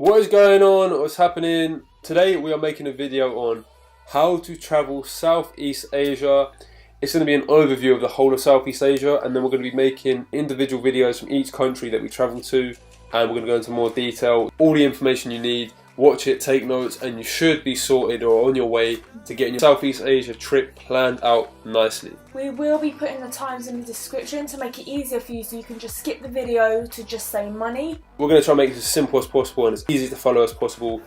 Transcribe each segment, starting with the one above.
What is going on? What's happening? Today we are making a video on how to travel Southeast Asia. It's going to be an overview of the whole of Southeast Asia, and then we're going to be making individual videos from each country that we travel to, and we're going to go into more detail. All the information you need, watch it, take notes, and you should be sorted or on your way to getting your Southeast Asia trip planned out nicely. We will be putting the times in the description to make it easier for you, so you can just skip the video to just say money. We're going to try and make it as simple as possible and as easy to follow as possible.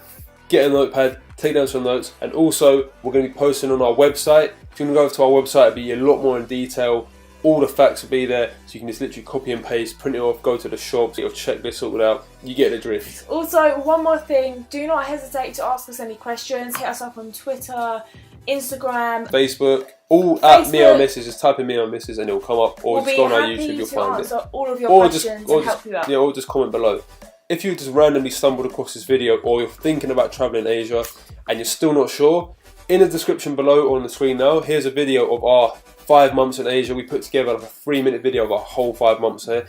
Get a notepad, take down some notes, and also we're going to be posting on our website. If you want to go over to our website, it'll be a lot more in detail. All the facts will be there, so you can just literally copy and paste, print it off, go to the shops, get your checklist sorted out. You get the drift. Also, one more thing, do not hesitate to ask us any questions. Hit us up on Twitter, Instagram, Facebook, all at Me or Mrs. Just type in Me or Mrs. and it'll come up, or just go on our YouTube, you'll find it. All of your questions and help you out. Yeah, or just comment below. If you just randomly stumbled across this video, or you're thinking about traveling Asia and you're still not sure, in the description below or on the screen now, here's a video of our 5 months in Asia. We put together like a 3-minute video of our whole 5 months here.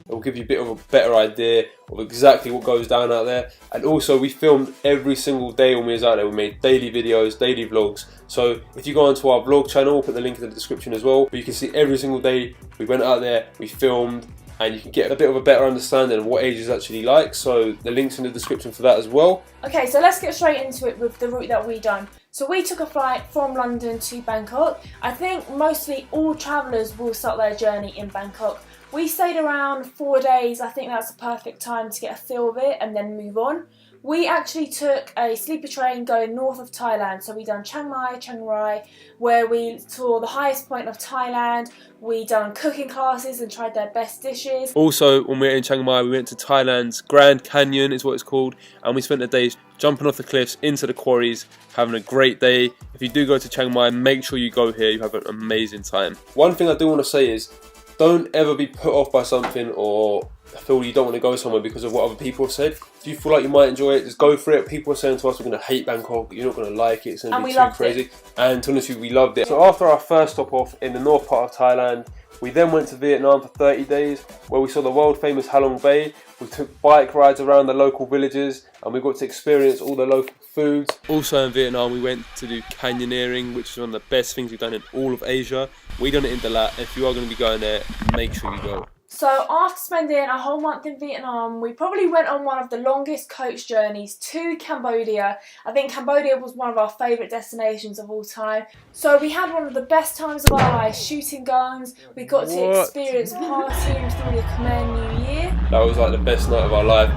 It will give you a bit of a better idea of exactly what goes down out there. And also, we filmed every single day when we was out there. We made daily videos, daily vlogs. So if you go onto our vlog channel, we'll put the link in the description as well. But you can see every single day we went out there, we filmed, and you can get a bit of a better understanding of what Asia is actually like. So the link's in the description for that as well. Okay, so let's get straight into it with the route that we done. So we took a flight from London to Bangkok. I think mostly all travellers will start their journey in Bangkok. We stayed around 4 days. I think that's the perfect time to get a feel of it and then move on. We actually took a sleeper train going north of Thailand. So we done Chiang Mai, Chiang Rai, where we saw the highest point of Thailand. We done cooking classes and tried their best dishes. Also, when we were in Chiang Mai, we went to Thailand's Grand Canyon, is what it's called, and we spent the days jumping off the cliffs into the quarries, having a great day. If you do go to Chiang Mai, make sure you go here. You have an amazing time. One thing I do want to say is, don't ever be put off by something or feel you don't want to go somewhere because of what other people have said. If you feel like you might enjoy it, just go for it. People are saying to us, we're going to hate Bangkok, you're not going to like it, it's going to be too crazy. And to be honest with you, we loved it. So after our first stop off in the north part of Thailand, we then went to Vietnam for 30 days, where we saw the world famous Halong Bay. We took bike rides around the local villages, and we got to experience all the local foods. Also in Vietnam, we went to do canyoneering, which is one of the best things we've done in all of Asia. We done it in Dalat. If you are going to be going there, make sure you go. So after spending a whole month in Vietnam, we probably went on one of the longest coach journeys to Cambodia. I think Cambodia was one of our favourite destinations of all time. So we had one of the best times of our lives shooting guns. We got to experience partying through the Khmer New Year. That was like the best night of our life.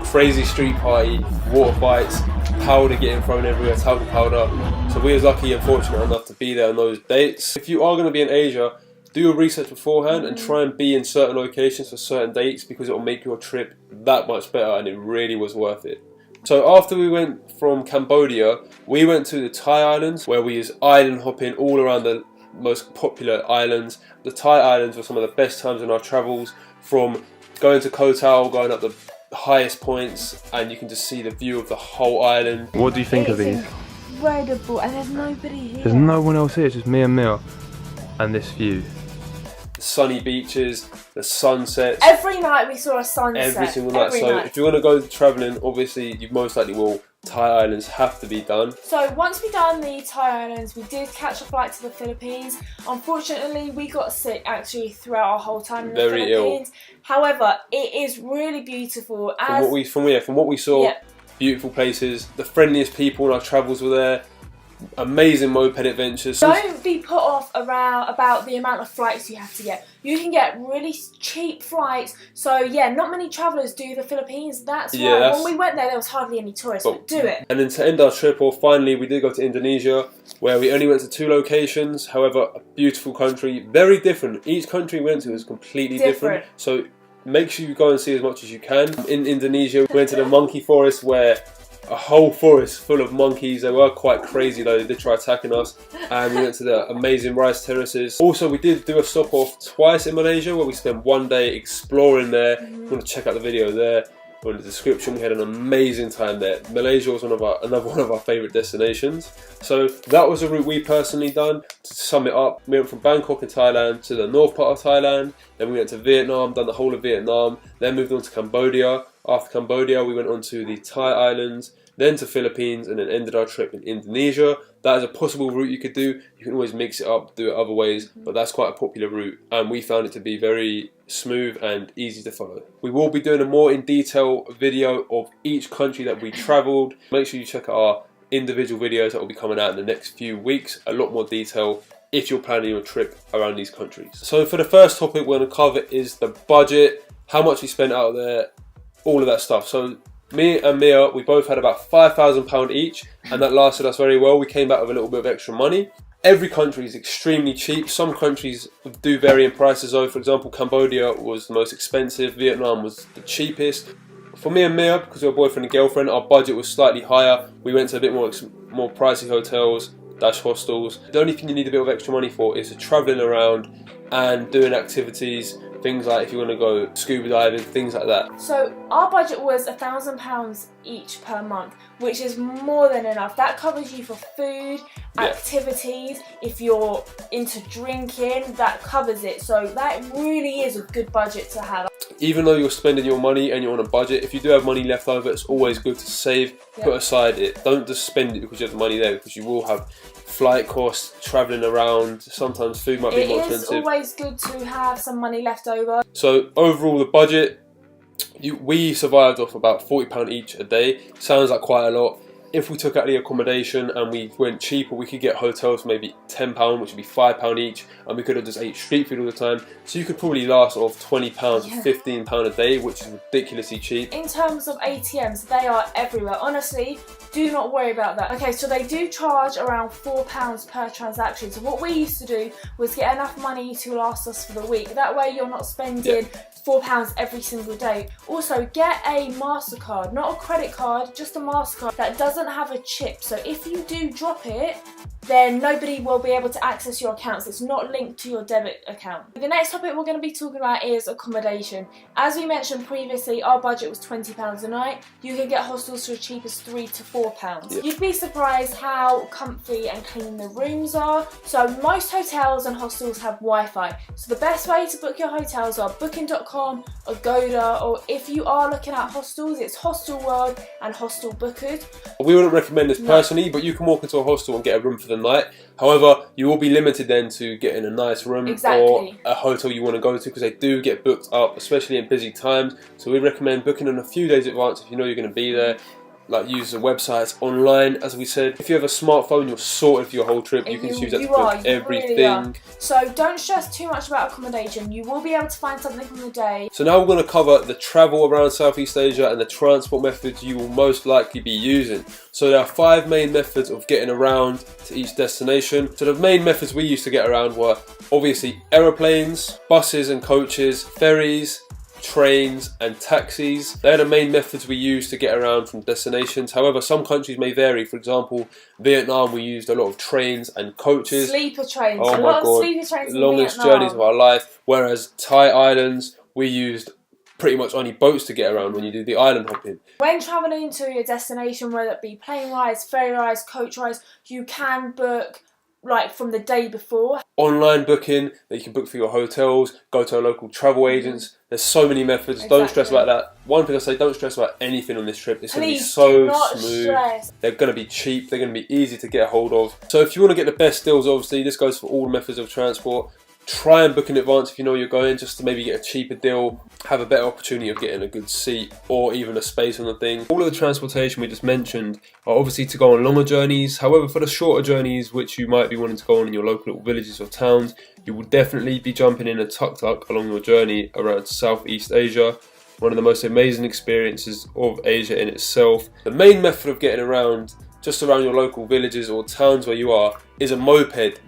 Crazy street party, water fights, powder getting thrown everywhere, talcum powder. So we was lucky and fortunate enough to be there on those dates. If you are going to be in Asia, do your research beforehand and try and be in certain locations for certain dates, because it will make your trip that much better, and it really was worth it. So after we went from Cambodia, we went to the Thai islands, where we was island hopping all around the most popular islands. The Thai islands were some of the best times in our travels, from going to Koh Tao, going up the highest points, and you can just see the view of the whole island. What do you think of these? Incredible, and there's nobody here. There's no one else here, it's just me and Mia, and this view. The sunny beaches, the sunsets. Every night we saw a sunset. Every single night. So if you want to go travelling, obviously you most likely will. Thai islands have to be done. So once we done the Thai islands, we did catch a flight to the Philippines. Unfortunately, we got sick actually throughout our whole time in the Philippines. However, it is really beautiful. From what we saw, beautiful places. The friendliest people in our travels were there. Amazing moped adventures. Don't be put off about the amount of flights you have to get. You can get really cheap flights. So yeah, not many travellers do the Philippines. That's why when we went there was hardly any tourists, but do it. And then to end our trip off, finally we did go to Indonesia, where we only went to 2 locations. However, a beautiful country, very different. Each country we went to was completely different. So make sure you go and see as much as you can. In Indonesia, we went to the monkey forest, where a whole forest full of monkeys. They were quite crazy though, they did try attacking us. And we went to the amazing rice terraces. Also, we did do a stop off twice in Malaysia where we spent one day exploring there. If you want to check out the video there or in the description, we had an amazing time there. Malaysia was another one of our favourite destinations. So that was a route we personally done. To sum it up, we went from Bangkok in Thailand to the north part of Thailand, then we went to Vietnam, done the whole of Vietnam, then moved on to Cambodia. After Cambodia, we went on to the Thai islands, then to Philippines, and then ended our trip in Indonesia. That is a possible route you could do. You can always mix it up, do it other ways, but that's quite a popular route, and we found it to be very smooth and easy to follow. We will be doing a more in detail video of each country that we travelled. Make sure you check out our individual videos that will be coming out in the next few weeks. A lot more detail if you're planning your trip around these countries. So for the first topic we're going to cover is the budget, how much we spent out there, all of that stuff. So me and Mia, we both had about £5,000 each, and that lasted us very well. We came back with a little bit of extra money. Every country is extremely cheap. Some countries do vary in prices though. For example, Cambodia was the most expensive, Vietnam was the cheapest. For me and Mia, because we were boyfriend and girlfriend, our budget was slightly higher. We went to a bit more pricey hotels, hostels. The only thing you need a bit of extra money for is travelling around and doing activities. Things like if you want to go scuba diving, things like that. So our budget was £1,000 each per month, which is more than enough. That covers you for food, activities. If you're into drinking, that covers it. So that really is a good budget to have. Even though you're spending your money and you're on a budget, if you do have money left over, it's always good to save, put aside it. Don't just spend it because you have the money there, because you will have flight costs, travelling around, sometimes food might be more expensive. It is always good to have some money left over. So overall the budget, we survived off about £40 each a day. Sounds like quite a lot. If we took out the accommodation and we went cheaper, we could get hotels for maybe £10, which would be £5 each, and we could have just ate street food all the time. So you could probably last off £20 or £15 a day, which is ridiculously cheap. In terms of ATMs, they are everywhere. Honestly, do not worry about that. Okay, so they do charge around £4 per transaction. So what we used to do was get enough money to last us for the week. That way you're not spending £4 every single day. Also, get a MasterCard, not a credit card, just a MasterCard that doesn't have a chip. So if you do drop it, then nobody will be able to access your accounts. It's not linked to your debit account. The next topic we're going to be talking about is accommodation. As we mentioned previously, our budget was £20 a night. You can get hostels for as cheap as £3 to £4. You'd be surprised how comfy and clean the rooms are. So most hotels and hostels have Wi-Fi. So the best way to book your hotels are Booking.com, Agoda, or if you are looking at hostels, it's Hostelworld and Hostel Bookers. We wouldn't recommend this personally, but you can walk into a hostel and get a room for the night. However, you will be limited then to getting a nice room or a hotel you want to go to, because they do get booked up, especially in busy times. So we recommend booking in a few days in advance if you know you're going to be there. Like use the websites online, as we said. If you have a smartphone, you're sorted for your whole trip. You can use that to book everything. Really, so don't stress too much about accommodation. You will be able to find something on the day. So now we're going to cover the travel around Southeast Asia and the transport methods you will most likely be using. So there are 5 main methods of getting around to each destination. So the main methods we used to get around were obviously aeroplanes, buses and coaches, ferries, trains and taxis. They're the main methods we use to get around from destinations. However, some countries may vary. For example, Vietnam, we used a lot of trains and coaches. Sleeper trains. Oh my God, sleeper trains in longest Vietnam. journeys of our life. Whereas Thai islands, we used pretty much only boats to get around when you do the island hopping. When travelling to your destination, whether it be plane rides, ferry rides, coach rides, you can book like from the day before. Online booking that you can book for your hotels, go to a local travel agents. There's so many methods. Don't stress about that. One thing I say, don't stress about anything on this trip. It's going to be so smooth. They're going to be cheap. They're going to be easy to get a hold of. So if you want to get the best deals, obviously, this goes for all methods of transport. Try and book in advance if you know you're going, just to maybe get a cheaper deal, have a better opportunity of getting a good seat or even a space on the thing. All of the transportation we just mentioned are obviously to go on longer journeys. However, for the shorter journeys which you might be wanting to go on in your local little villages or towns, you will definitely be jumping in a tuk-tuk along your journey around Southeast Asia. One of the most amazing experiences of Asia in itself. The main method of getting around, just around your local villages or towns where you are, is a moped.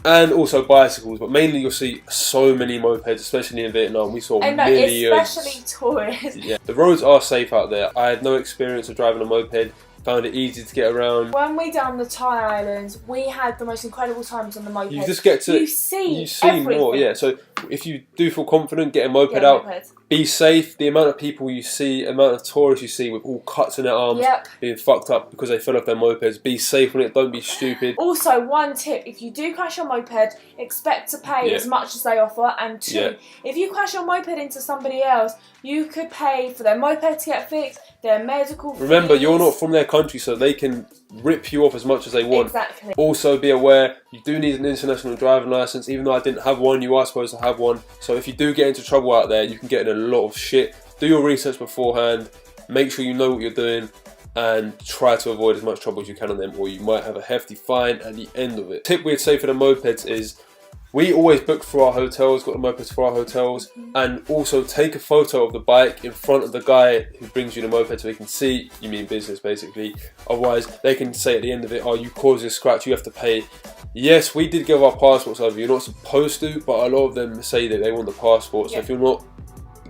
And also bicycles, but mainly you'll see so many mopeds, especially in Vietnam. We saw millions. Especially tourists. Yeah. The roads are safe out there. I had no experience of driving a moped. found it easy to get around. When we done the Thai Islands, we had the most incredible times on the moped. You just get to you see more, yeah. So if you do feel confident, get a moped out. Be safe. The amount of people you see, amount of tourists you see with all cuts in their arms, being fucked up because they fell off their mopeds. Be safe on it. Don't be stupid. Also, one tip: if you do crash your moped, expect to pay as much as they offer. And two, if you crash your moped into somebody else, you could pay for their moped to get fixed, their medical fees. Remember, you're not from their country, so they can rip you off as much as they want. Exactly. Also, be aware you do need an international driving license. Even though I didn't have one, you are supposed to have one. So if you do get into trouble out there, you can get in a lot of shit. Do your research beforehand. Make sure you know what you're doing, and try to avoid as much trouble as you can on them, or you might have a hefty fine at the end of it. Tip we'd say for the mopeds is, we always book for our hotels, got the mopeds for our hotels, and also take a photo of the bike in front of the guy who brings you the moped so he can see you mean business, basically. Otherwise, they can say at the end of it, oh, you caused a scratch, you have to pay. Yes, we did give our passports over. You're not supposed to, but a lot of them say that they want the passport. So if you're not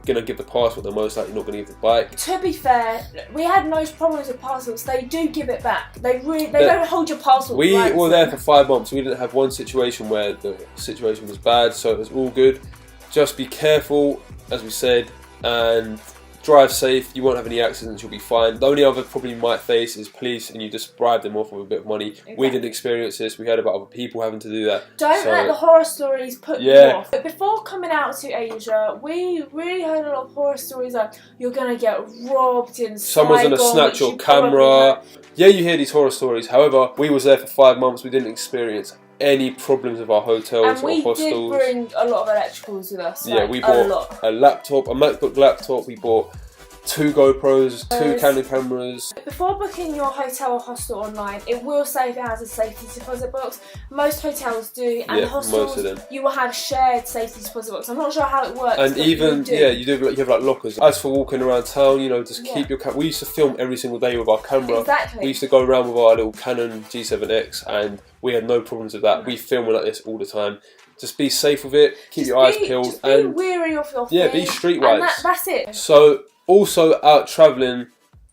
going to give the passport, they're most likely not going to give the bike. To be fair, we had no problems with passports. They do give it back. They don't hold your passport. We were there for 5 months. We didn't have one situation where the situation was bad, so it was all good. Just be careful, as we said, and drive safe. You won't have any accidents. You'll be fine. The only other problem you might face is police, and you just bribe them off with a bit of money. Exactly. We didn't experience this. We heard about other people having to do that. Don't let the horror stories put you off. But before coming out to Asia, we really heard a lot of horror stories like you're gonna get robbed in someone's Saigon, gonna snatch your camera. Yeah, you hear these horror stories. However, we was there for 5 months. We didn't experience any problems with our hotels or hostels. And we did bring a lot of electricals with us. Yeah, we bought a laptop, a MacBook laptop. We bought 2 GoPros, 2 Canon cameras. Before booking your hotel or hostel online, it will say if it has a safety deposit box. Most hotels do, and hostels, most of them. You will have shared safety deposit box. I'm not sure how it works. And even, you have like lockers. As for walking around town, you know, just keep your camera. We used to film every single day with our camera. Exactly. We used to go around with our little Canon G7X, and we had no problems with that. We film like this all the time. Just be safe with it, keep your eyes peeled. Just be wary of your be streetwise. And that's it. So, also out travelling,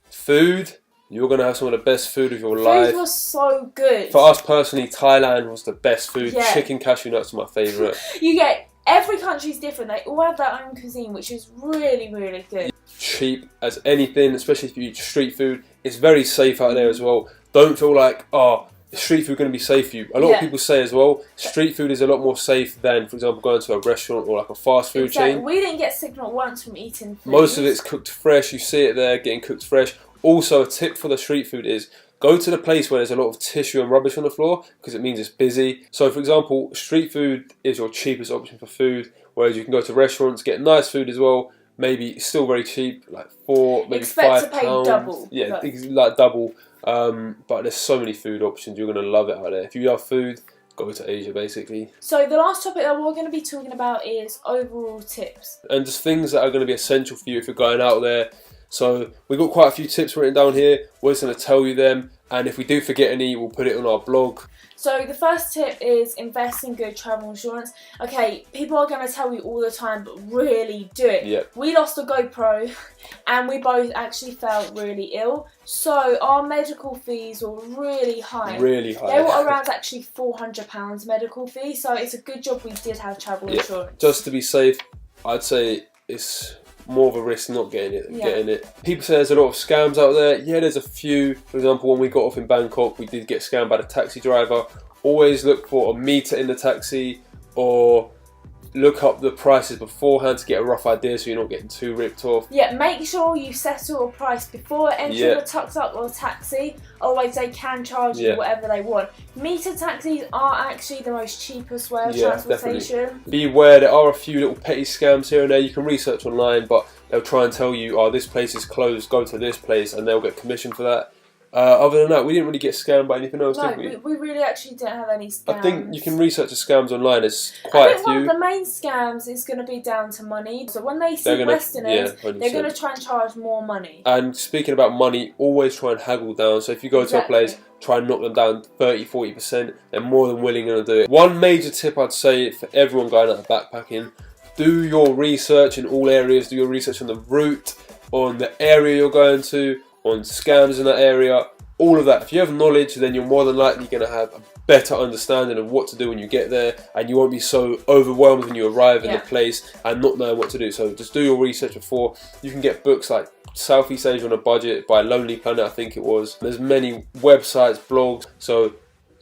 food, you're going to have some of the best food of your life. Food was so good. For us personally, Thailand was the best food. Chicken cashew nuts are my favourite. You get, every country's different. They all have their own cuisine, which is really, really good. Cheap as anything, especially if you eat street food. It's very safe out there as well. Don't feel like, oh, street food going to be safe for you. A lot of people say as well, street food is a lot more safe than, for example, going to a restaurant or like a fast food chain. We didn't get sick not once from eating food. Most of it's cooked fresh. You see it there getting cooked fresh. Also, a tip for the street food is go to the place where there's a lot of tissue and rubbish on the floor, because it means it's busy. So, for example, street food is your cheapest option for food, whereas you can go to restaurants, get nice food as well. Maybe still very cheap, like maybe £5. To pay double. Yeah, like double. But there's so many food options. You're going to love it out there. If you love food, go to Asia, basically. So the last topic that we're going to be talking about is overall tips. And just things that are going to be essential for you if you're going out there. So we've got quite a few tips written down here. We're just going to tell you them. And if we do forget any, we'll put it on our blog. So the first tip is invest in good travel insurance. Okay, people are going to tell you all the time, but really do it. Yep. We lost a GoPro and we both actually felt really ill. So our medical fees were really high. Really high. They were around actually £400 medical fee. So it's a good job we did have travel insurance. Just to be safe, I'd say it's more of a risk not getting it than getting it. People say there's a lot of scams out there. Yeah, there's a few. For example, when we got off in Bangkok, we did get scammed by the taxi driver. Always look for a meter in the taxi, or look up the prices beforehand to get a rough idea so you're not getting too ripped off. Yeah, make sure you settle a price before entering the tuk-tuk or taxi, otherwise they can charge you whatever they want. Meter taxis are actually the most cheapest way of transportation. Definitely. Be aware there are a few little petty scams here and there. You can research online, but they'll try and tell you, oh, this place is closed, go to this place, and they'll get commission for that. Other than that, we didn't really get scammed by anything else, did we? No, we really actually didn't have any scams. I think you can research the scams online. There's quite a few. One of the main scams is going to be down to money. So when they see Westerners, they're going to try and charge more money. And speaking about money, always try and haggle down. So if you go to a place, try and knock them down 30-40%. They're more than willing to do it. One major tip I'd say for everyone going out backpacking, do your research in all areas. Do your research on the route, on the area you're going to, on scams in that area. all of that. If you have knowledge, then you're more than likely going to have a better understanding of what to do when you get there, and you won't be so overwhelmed when you arrive in the place and not knowing what to do. So just do your research before. You can get books like Southeast Asia on a Budget by Lonely Planet, I think it was. There's many websites, blogs, so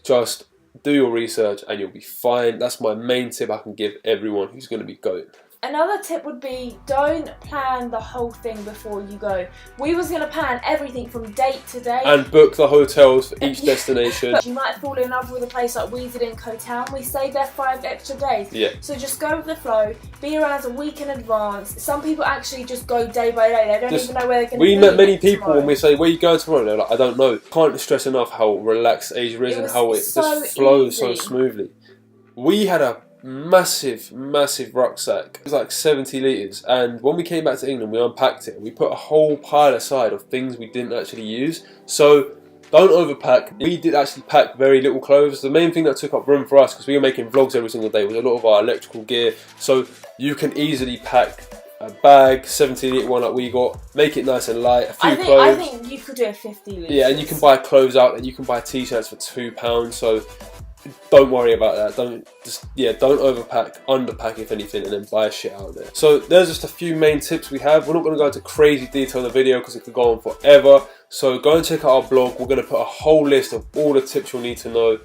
just do your research and you'll be fine. That's my main tip I can give everyone who's going to be going. Another tip would be, don't plan the whole thing before you go. We was going to plan everything from date to date. And book the hotels for each destination. But you might fall in love with a place like we did in Koh Town. We stayed there 5 extra days. Yeah. So just go with the flow, be around a week in advance. Some people actually just go day by day. They don't even know where they're going to be. We met many people tomorrow. When we say, where are you going tomorrow? They're like, I don't know. Can't stress enough how relaxed Asia is and how it just flows so smoothly. We had a massive rucksack. It was like 70 litres, and when we came back to England we unpacked it. We put a whole pile aside of things we didn't actually use. So don't overpack. We did actually pack very little clothes. The main thing that took up room for us, because we were making vlogs every single day, was a lot of our electrical gear. So you can easily pack a bag, 70 litre one like we got, make it nice and light, a few clothes. I think you could do a 50 litres. Yeah, and you can buy clothes out, and you can buy t-shirts for £2, so don't worry about that. Don't overpack, underpack if anything, and then buy shit out there. So there's just a few main tips we have. We're not going to go into crazy detail in the video because it could go on forever. So go and check out our blog. We're going to put a whole list of all the tips you'll need to know,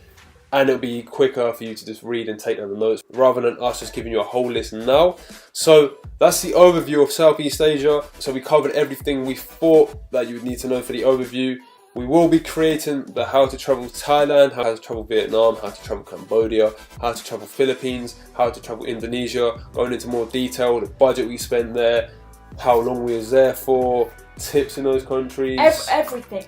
and it'll be quicker for you to just read and take down the notes rather than us just giving you a whole list now. So that's the overview of Southeast Asia. So we covered everything we thought that you would need to know for the overview. We will be creating the how to travel Thailand, how to travel Vietnam, how to travel Cambodia, how to travel Philippines, how to travel Indonesia, going into more detail, the budget we spent there, how long we was there for, tips in those countries. Everything.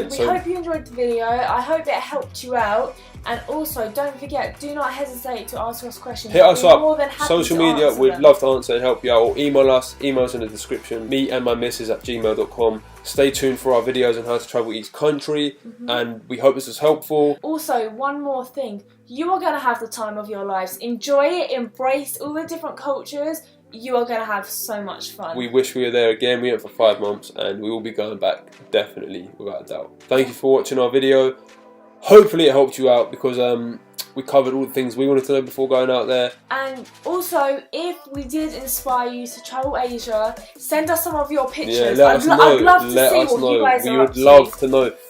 So we hope you enjoyed the video. I hope it helped you out. And also, don't forget, do not hesitate to ask us questions. Hit us up. More than happy social to media, answer we'd them. love to answer and help you out. Or email us, emails in the description. Me and my missus at gmail.com. Stay tuned for our videos on how to travel each country, and we hope this was helpful. Also, one more thing. You are going to have the time of your lives. Enjoy it, embrace all the different cultures. You are going to have so much fun. We wish we were there again. We went for 5 months and we will be going back, definitely, without a doubt. Thank you for watching our video. Hopefully it helped you out, because we covered all the things we wanted to know before going out there. And also, if we did inspire you to travel Asia, send us some of your pictures. Yeah, let us know. I'd love to see what you guys are up to. We would love to know.